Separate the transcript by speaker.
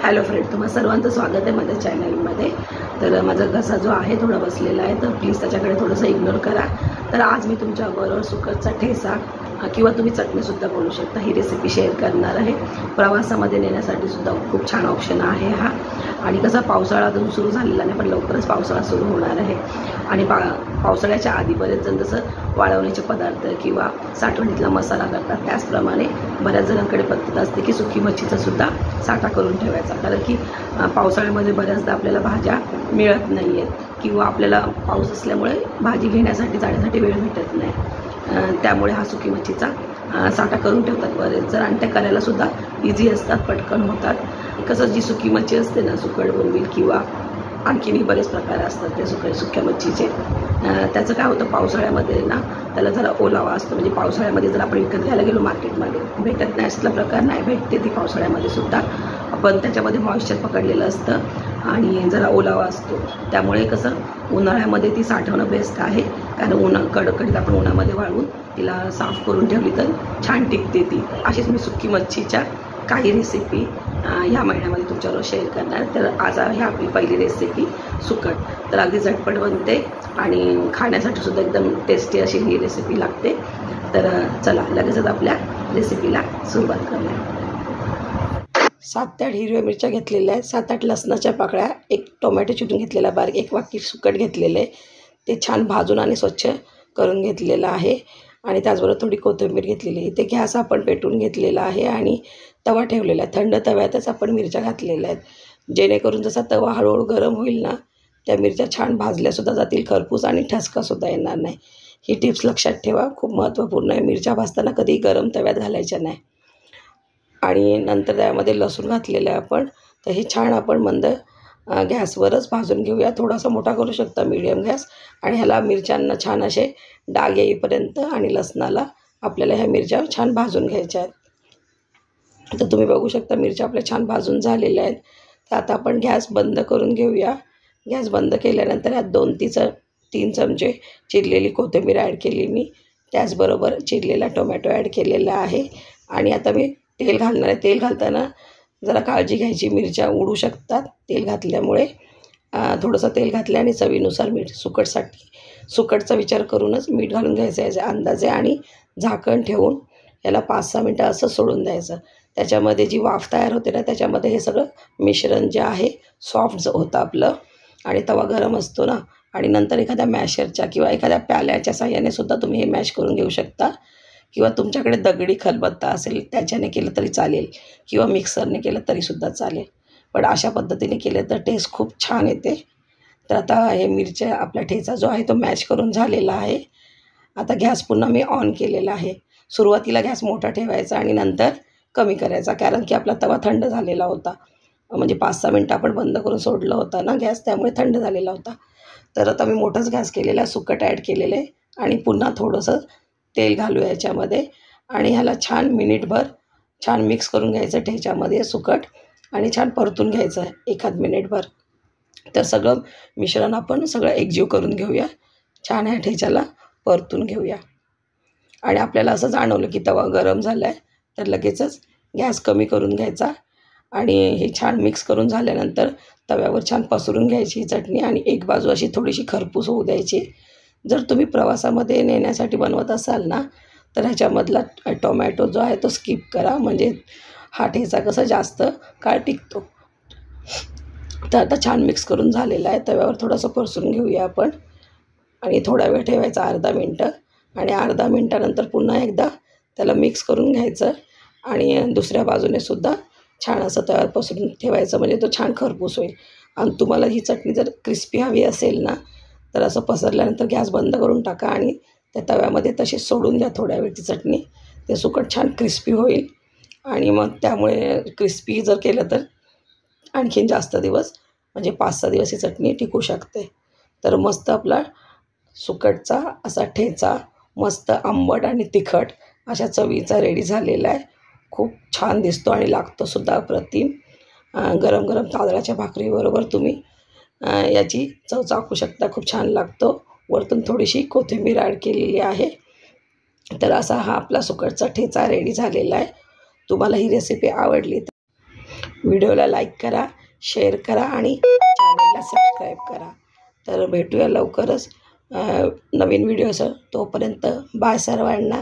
Speaker 1: Hello friend, तुम्हा सर्वांचं स्वागत आहे माझ्या चॅनलमध्ये। तर माझा घसा जो आहे थोडा बसलेला आहे, तर प्लीज त्याच्याकडे थोडंसं इग्नोर करा। तर आज मी तुमच्याबरोबर सुकटचा ठेचा किंवा तुम्ही चटणीसुद्धा बोलू शकता ही रेसिपी शेअर करणार आहे। प्रवासामध्ये नेण्यासाठी सुद्धा खूप छान ऑप्शन आहे हा। आणि कसा पावसाळा अजून सुरू झालेला नाही, पण लवकरच पावसाळा सुरू होणार आहे। आणि पावसाळ्याच्या आधी बरेच जण जसं वाळवण्याचे पदार्थ किंवा साठवणीतला मसाला करतात, त्याचप्रमाणे बऱ्याच जणांकडे पद्धत असते की सुकी मच्छीचा सुद्धा साठा करून ठेवायचा। कारण की पावसाळ्यामध्ये बऱ्याचदा आपल्याला भाज्या मिळत नाही आहेत किंवा आपल्याला पाऊस असल्यामुळे भाजी घेण्यासाठी जाण्यासाठी वेळ भेटत नाही, त्यामुळे हा सुकी मच्छीचा साठा करून ठेवतात बरेच जण। आणि त्या करायलासुद्धा इझी असतात, पटकन होतात। कसं जी सुकी मच्छी असते ना, सुकट बोंबील किंवा आणखीनही बरेच प्रकार असतात त्या सुक्या मच्छीचे, त्याचं काय होतं पावसाळ्यामध्ये ना त्याला जरा ओलावा असतो। म्हणजे पावसाळ्यामध्ये जर आपण विकत घ्यायला गेलो मार्केटमध्ये भेटत नाही असला प्रकार नाही, भेटते ती पावसाळ्यामध्ये सुद्धा, पण त्याच्यामध्ये मॉइश्चर पकडलेलं असतं आणि जरा ओलावा असतो। त्यामुळे कसं उन्हाळ्यामध्ये ती साठवणं बेस्ट आहे, कारण कडकडीत आपण उन्हामध्ये वाळवून तिला साफ करून ठेवली तर छान टिकते ती। अशीच मी सुकी मच्छीच्या काही रेसिपी ह्या महिन्यामध्ये तुमच्याबरोबर शेअर करणार। तर आज आहे आपली पहिली रेसिपी सुकट। तर अगदी झटपट बनते आणि खाण्यासाठी सुद्धा एकदम टेस्टी अशी ही रेसिपी लागते। तर चला लगेचच आपल्या रेसिपीला सुरुवात करूया। 7 ते 8 हिरव्या मिरच्या घेतलेल्या आहेत, 7-8 लसणाच्या पाकळ्या, 1 टोमॅटो चिरून घेतलेला बारीक, 1 वाटी सुकट घेतलेले, ते छान भाजून आणि स्वच्छ करून घेतलेलं आहे। आणि त्याचबरोबर थोडी कोथिंबीर घेतलेली। इथे गॅस आपण पेटवून घेतलेला आहे आणि तवा ठेवलेला आहे। थंड तव्यातच आपण मिरच्या घातलेल्या आहेत, जेणेकरून जसा तवा हळूहळू गरम होईल ना, त्या मिरच्या छान भाजल्यासुद्धा जातील, खरपूस आणि ठसकासुद्धा येणार नाही। ही टिप्स लक्षात ठेवा, खूप महत्त्वपूर्ण आहे। मिरच्या भाजताना कधीही गरम तव्यात घालायच्या नाही। आणि नंतर त्यामध्ये लसूण घातलेलं आहे आपण, तर हे छान आपण मंद गॅसवरच भाजून घेऊया। थोडासा मोठा करू शकता मीडियम गॅस, आणि ह्याला मिरच्यांना छान असे डाग येईपर्यंत आणि लसणाला आपल्याला ह्या मिरच्या छान भाजून घ्यायच्या आहेत। तर तुम्ही बघू शकता मिरच्या आपल्या छान भाजून झालेल्या आहेत। तर आता आपण गॅस बंद करून घेऊया। गॅस बंद केल्यानंतर ह्यात 2-3 चमचे चिरलेली कोथिंबीर ॲड केली मी, त्याचबरोबर चिरलेला टोमॅटो ॲड केलेला आहे। आणि आता मी तेल घालणार आहे। तेल घालताना जरा काळजी घ्यायची, मिरच्या उडू शकतात तेल घातल्यामुळे। थोडंसं तेल घातलं आणि चवीनुसार मीठ, सुकटचा विचार करूनच मीठ घालून घ्यायचं याच्या अंदाजे, आणि झाकण ठेवून याला 5-6 मिनटं असं सोडून द्यायचं। त्याच्यामध्ये जी वाफ तयार होते ना, त्याच्यामध्ये हे सगळं मिश्रण जे आहे सॉफ्ट होतं आपलं, आणि तवा गरम असतो ना। आणि नंतर एखाद्या मॅशरच्या किंवा एखाद्या प्याल्याच्या साह्याने सुद्धा तुम्ही हे मॅश करून घेऊ शकता, किंवा तुमच्याकडे दगडी खलबत्ता असेल त्याच्याने केलं तरी चालेल, किंवा मिक्सरने केलं तरीसुद्धा चालेल, पण अशा पद्धतीने केलं तर टेस्ट खूप छान येते। तर आता हे मिरच्या आपला ठेचा जो आहे तो मॅश करून झालेला आहे। आता गॅस पुन्हा मी ऑन केलेला आहे। सुरुवातीला गॅस मोठा ठेवायचा आणि नंतर कमी करायचा, कारण की आपला तवा थंड झालेला होता। म्हणजे 5-6 मिनटं आपण बंद करून सोडलं होतं ना गॅस, त्यामुळे थंड झालेला होता। तर आता मी मोठाच गॅस केलेला, सुकट ॲड केलेलं आहे आणि पुन्हा थोडंसं तेल घालूया याच्यामध्ये, आणि ह्याला छान मिनिटभर छान मिक्स करून घ्यायचं ठेच्यामध्ये सुकट, आणि छान परतून घ्यायचं 1 मिनिटभर। तर सगळं मिश्रण आपण सगळं एकजीव करून घेऊया, छान ह्या ठेच्याला परतून घेऊया। आणि आपल्याला असं जाणवलं की तवा गरम झाला आहे, तर लगेचच गॅस कमी करून घ्यायचा, आणि हे छान मिक्स करून झाल्यानंतर तव्यावर छान पसरून घ्यायची चटणी, आणि एक बाजू अशी थोडीशी खरपूस होऊ द्यायची। जर तुम्ही प्रवासामध्ये नेण्यासाठी बनवत असाल ना, तर ह्याच्यामधला टोमॅटो जो आहे तो स्किप करा, म्हणजे हा ठेचा कसा जास्त काळ टिकतो। तर आता छान मिक्स करून झालेला आहे, तव्यावर थोडंसं परसून घेऊया आपण, आणि थोडा वेळ ठेवायचा, अर्धा मिनटं, आणि अर्धा मिनटानंतर पुन्हा एकदा त्याला मिक्स करून घ्यायचं, आणि दुसऱ्या बाजूने सुद्धा छान असं तव्यावर पसरून ठेवायचं, म्हणजे तो छान खरपूस होईल। आणि तुम्हाला ही चटणी जर क्रिस्पी हवी असेल ना, तर असं पसरल्यानंतर गॅस बंद करून टाका आणि त्या तव्यामध्ये तशीच सोडून द्या थोड्या वेळ ती चटणी, ते सुकट छान क्रिस्पी होईल। आणि मग त्यामुळे क्रिस्पी जर केलं तर आणखीन जास्त दिवस, म्हणजे 5-6 दिवस ही चटणी टिकू शकते। तर मस्त आपला सुकटचा असा ठेचा, मस्त आंबट आणि तिखट अशा चवीचा रेडी झालेला आहे। खूप छान दिसतो आणि लागतोसुद्धा अप्रतिम। गरम गरम तांदळाच्या भाकरीबरोबर तुम्ही याची चव चाखू शकता, खूप छान लागतो। वरतून थोडीशी कोथिंबीर ॲड केलेली आहे। तर असा हा आपला सुकटचा ठेचा रेडी झालेला आहे। तुम्हाला ही रेसिपी आवडली व्हिडिओला लाईक करा, शेअर करा आणि चॅनलला सबस्क्राईब करा. तर भेटूया लवकरच नवीन व्हिडिओसह. तोपर्यंत बाय सर्वांना.